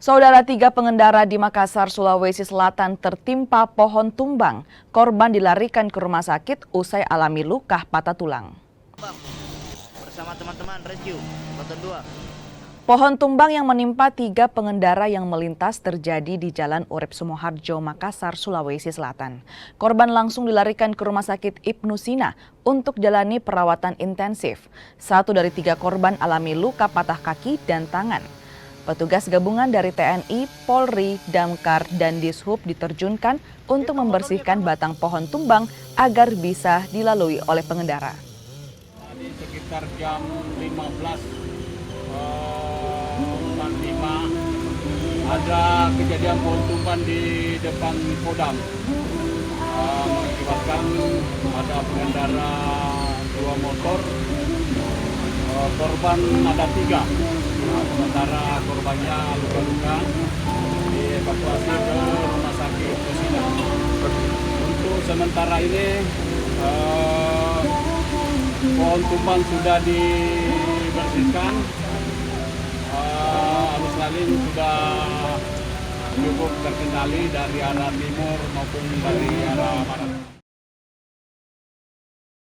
Saudara, 3 pengendara di Makassar, Sulawesi Selatan tertimpa pohon tumbang. Korban dilarikan ke rumah sakit usai alami luka patah tulang. Bersama teman-teman rescue Baton 2. Pohon tumbang yang menimpa 3 pengendara yang melintas terjadi di Jalan Urip Sumoharjo, Makassar, Sulawesi Selatan. Korban langsung dilarikan ke Rumah Sakit Ibnu Sina untuk jalani perawatan intensif. 1 dari 3 korban alami luka patah kaki dan tangan. Petugas gabungan dari TNI, Polri, Damkar, dan Dishub diterjunkan untuk membersihkan batang pohon tumbang agar bisa dilalui oleh pengendara. Di sekitar jam 15.45 ada kejadian pohon tumbang di depan Kodam, mengakibatkan ada pengendara 2 motor, korban ada 3. Sementara korbannya luka-luka dievakuasi ke rumah sakit Kusina. Untuk sementara ini pohon tumbang sudah dibersihkan, arus lalu sudah cukup terkendali dari arah timur maupun dari arah barat.